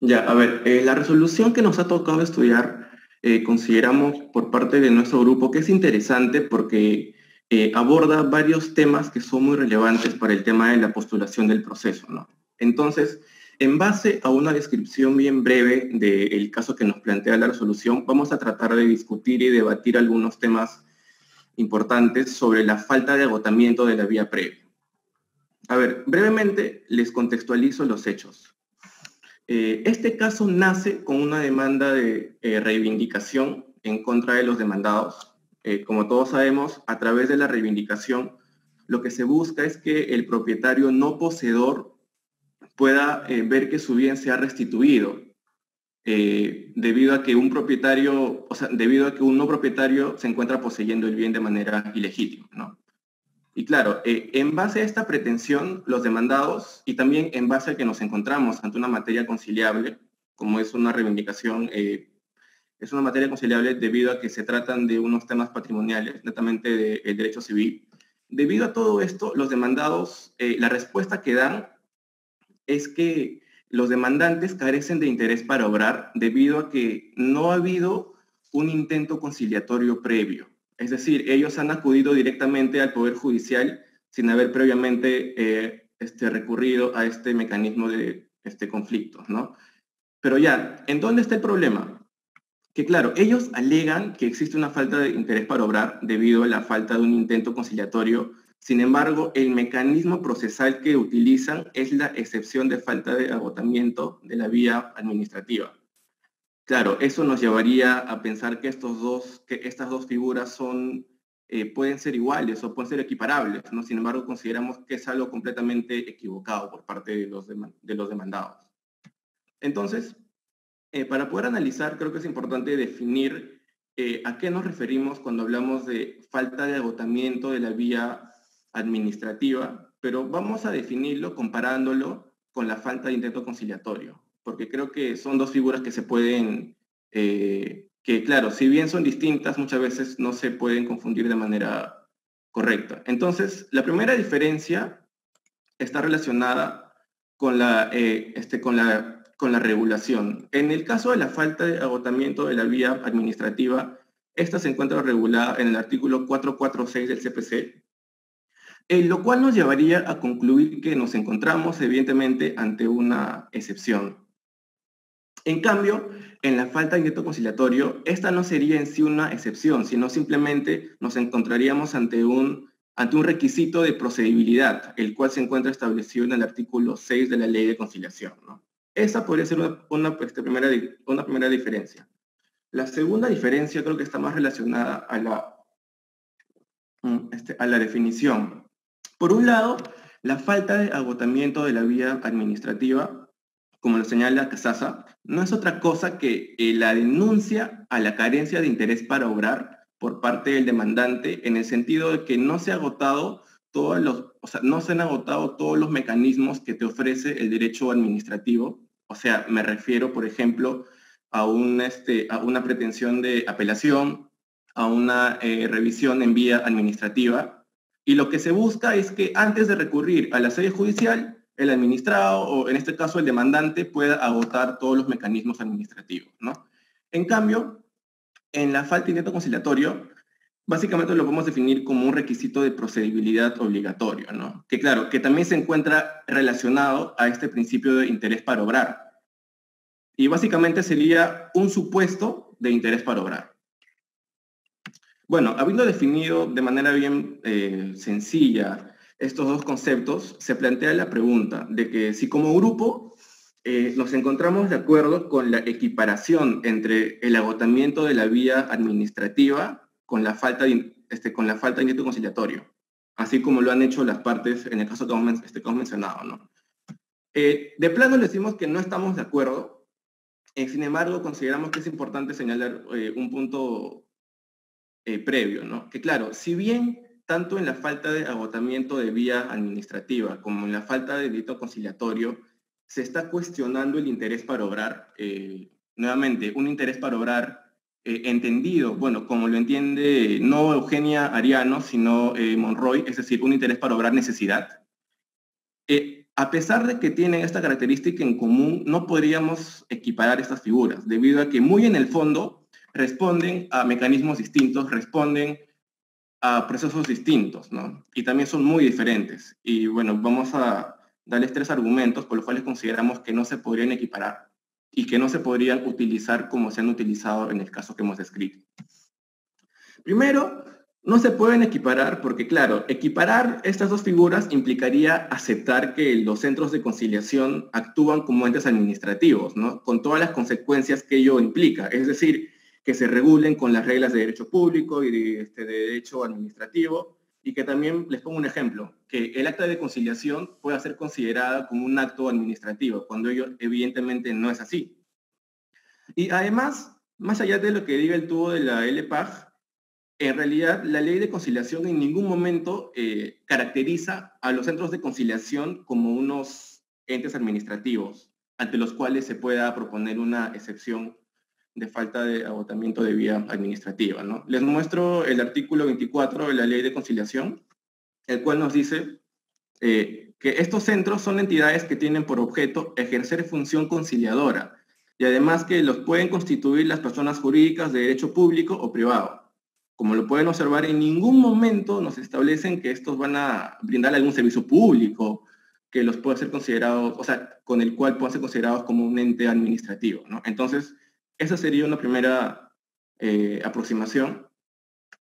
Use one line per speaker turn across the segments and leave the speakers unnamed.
Ya, a ver, la resolución que nos ha tocado estudiar, consideramos por parte de nuestro grupo que es interesante porque aborda varios temas que son muy relevantes para el tema de la postulación del proceso, ¿no? Entonces, en base a una descripción bien breve del caso que nos plantea la resolución, vamos a tratar de discutir y debatir algunos temas importantes sobre la falta de agotamiento de la vía previa. A ver, brevemente les contextualizo los hechos. Este caso nace con una demanda de reivindicación en contra de los demandados. Como todos sabemos, a través de la reivindicación, lo que se busca es que el propietario no poseedor pueda ver que su bien sea restituido, debido a que un propietario, o sea, debido a que un no propietario se encuentra poseyendo el bien de manera ilegítima, ¿no? Y claro, en base a esta pretensión, los demandados, y también en base a que nos encontramos ante una materia conciliable, como es una reivindicación, es una materia conciliable debido a que se tratan de unos temas patrimoniales, netamente del derecho civil. Debido a todo esto, los demandados, la respuesta que dan es que los demandantes carecen de interés para obrar debido a que no ha habido un intento conciliatorio previo. Es decir, ellos han acudido directamente al Poder Judicial sin haber previamente recurrido a este mecanismo de conflicto, ¿no? Pero ya, ¿en dónde está el problema? Que claro, ellos alegan que existe una falta de interés para obrar debido a la falta de un intento conciliatorio. Sin embargo, el mecanismo procesal que utilizan es la excepción de falta de agotamiento de la vía administrativa. Claro, eso nos llevaría a pensar que, estas dos figuras pueden ser iguales o pueden ser equiparables, ¿no? Sin embargo, consideramos que es algo completamente equivocado por parte de los demandados. Entonces, para poder analizar, creo que es importante definir a qué nos referimos cuando hablamos de falta de agotamiento de la vía administrativa, pero vamos a definirlo comparándolo con la falta de intento conciliatorio, porque creo que son dos figuras que se pueden, que claro, si bien son distintas, muchas veces no se pueden confundir de manera correcta. Entonces, la primera diferencia está relacionada con la regulación. En el caso de la falta de agotamiento de la vía administrativa, esta se encuentra regulada en el artículo 446 del CPC, lo cual nos llevaría a concluir que nos encontramos evidentemente ante una excepción. En cambio, en la falta de intento conciliatorio, esta no sería en sí una excepción, sino simplemente nos encontraríamos ante un requisito de procedibilidad, el cual se encuentra establecido en el artículo 6 de la Ley de Conciliación, ¿no? Esa podría ser una primera diferencia. La segunda diferencia creo que está más relacionada a la definición. Por un lado, la falta de agotamiento de la vía administrativa, como lo señala Casasa, no es otra cosa que la denuncia a la carencia de interés para obrar por parte del demandante, en el sentido de que no se ha agotado no se han agotado todos los mecanismos que te ofrece el derecho administrativo. O sea, me refiero, por ejemplo, a una pretensión de apelación, a una revisión en vía administrativa, y lo que se busca es que antes de recurrir a la sede judicial, el administrado, o en este caso el demandante, pueda agotar todos los mecanismos administrativos, ¿no? En cambio, en la falta de intento conciliatorio, básicamente lo podemos definir como un requisito de procedibilidad obligatorio, ¿no? Que claro, que también se encuentra relacionado a este principio de interés para obrar. Y básicamente sería un supuesto de interés para obrar. Bueno, habiendo definido de manera bien sencilla estos dos conceptos, se plantea la pregunta de que si como grupo nos encontramos de acuerdo con la equiparación entre el agotamiento de la vía administrativa con la falta de intento conciliatorio, así como lo han hecho las partes en el caso que hemos mencionado, ¿no? De plano le decimos que no estamos de acuerdo, sin embargo consideramos que es importante señalar un punto previo, ¿no? Que claro, si bien tanto en la falta de agotamiento de vía administrativa como en la falta de delito conciliatorio se está cuestionando el interés para obrar, nuevamente, un interés para obrar entendido, bueno, como lo entiende no Eugenia Ariano, sino Monroy, es decir, un interés para obrar necesidad. A pesar de que tienen esta característica en común, no podríamos equiparar estas figuras, debido a que muy en el fondo responden a mecanismos distintos, responden a procesos distintos, ¿no? Y también son muy diferentes. Y bueno, vamos a darles 3 argumentos por los cuales consideramos que no se podrían equiparar y que no se podrían utilizar como se han utilizado en el caso que hemos descrito. Primero, no se pueden equiparar porque, claro, equiparar estas dos figuras implicaría aceptar que los centros de conciliación actúan como entes administrativos, ¿no? Con todas las consecuencias que ello implica. Es decir, que se regulen con las reglas de derecho público y de derecho administrativo, y que también, les pongo un ejemplo, que el acta de conciliación pueda ser considerada como un acto administrativo, cuando ello evidentemente no es así. Y además, más allá de lo que diga el tubo de la LPAG, en realidad, la ley de conciliación en ningún momento caracteriza a los centros de conciliación como unos entes administrativos ante los cuales se pueda proponer una excepción de falta de agotamiento de vía administrativa, ¿no? Les muestro el artículo 24 de la ley de conciliación, el cual nos dice que estos centros son entidades que tienen por objeto ejercer función conciliadora y además que los pueden constituir las personas jurídicas de derecho público o privado. Como lo pueden observar, en ningún momento nos establecen que estos van a brindar algún servicio público que los pueda ser considerados, o sea, con el cual puedan ser considerados como un ente administrativo, ¿no? Entonces, esa sería una primera aproximación.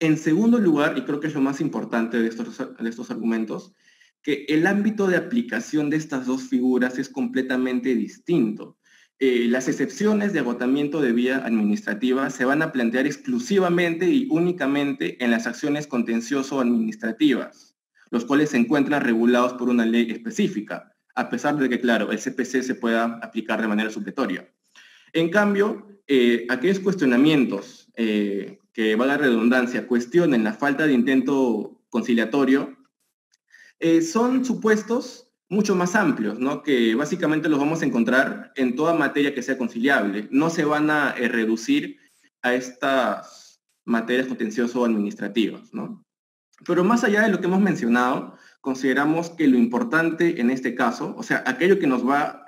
En segundo lugar, y creo que es lo más importante de estos argumentos, que el ámbito de aplicación de estas dos figuras es completamente distinto. Las excepciones de agotamiento de vía administrativa se van a plantear exclusivamente y únicamente en las acciones contencioso-administrativas, los cuales se encuentran regulados por una ley específica, a pesar de que, claro, el CPC se pueda aplicar de manera supletoria. En cambio, aquellos cuestionamientos que, valga la redundancia, cuestionen la falta de intento conciliatorio, son supuestos mucho más amplios, ¿no? Que básicamente los vamos a encontrar en toda materia que sea conciliable. No se van a reducir a estas materias contencioso-administrativas, ¿no? Pero más allá de lo que hemos mencionado, consideramos que lo importante en este caso, o sea, aquello que nos va,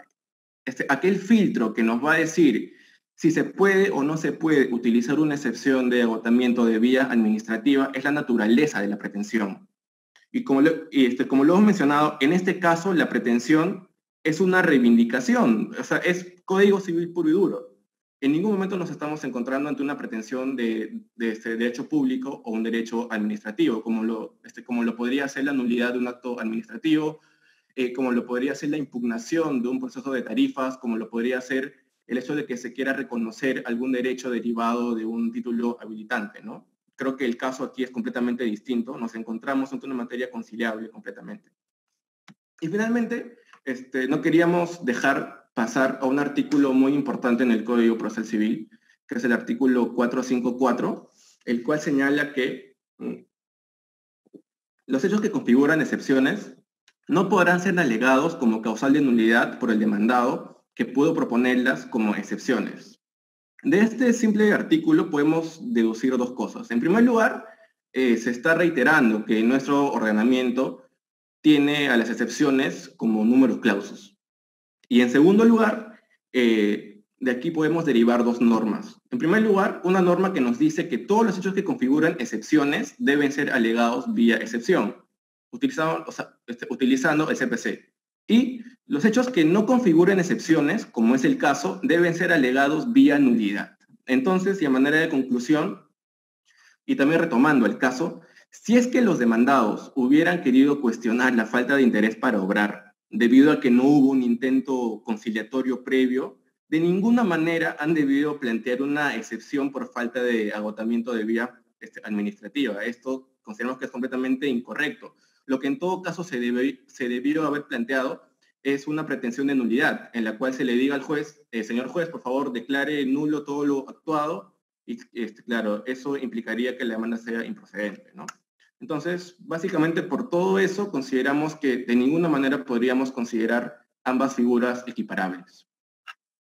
aquel filtro que nos va a decir si se puede o no se puede utilizar una excepción de agotamiento de vía administrativa, es la naturaleza de la pretensión. Y como lo hemos mencionado, en este caso la pretensión es una reivindicación, o sea, es código civil puro y duro. En ningún momento nos estamos encontrando ante una pretensión de derecho público o un derecho administrativo, como lo podría ser la nulidad de un acto administrativo, como lo podría ser la impugnación de un proceso de tarifas, como lo podría ser el hecho de que se quiera reconocer algún derecho derivado de un título habilitante, ¿no? Creo que el caso aquí es completamente distinto. Nos encontramos ante una materia conciliable completamente. Y finalmente, no queríamos dejar pasar a un artículo muy importante en el Código Procesal Civil, que es el artículo 454, el cual señala que los hechos que configuran excepciones no podrán ser alegados como causal de nulidad por el demandado, que pudo proponerlas como excepciones. De este simple artículo podemos deducir dos cosas. En primer lugar, se está reiterando que nuestro ordenamiento tiene a las excepciones como números clausus. Y en segundo lugar, de aquí podemos derivar dos normas. En primer lugar, una norma que nos dice que todos los hechos que configuran excepciones deben ser alegados vía excepción, utilizando el CPC. Y los hechos que no configuren excepciones, como es el caso, deben ser alegados vía nulidad. Entonces, y a manera de conclusión, y también retomando el caso, si es que los demandados hubieran querido cuestionar la falta de interés para obrar, debido a que no hubo un intento conciliatorio previo, de ninguna manera han debido plantear una excepción por falta de agotamiento de vía administrativa. Esto consideramos que es completamente incorrecto. Lo que en todo caso se debió haber planteado es una pretensión de nulidad, en la cual se le diga al juez, señor juez, por favor, declare nulo todo lo actuado, y claro, eso implicaría que la demanda sea improcedente, ¿no? Entonces, básicamente por todo eso, consideramos que de ninguna manera podríamos considerar ambas figuras equiparables.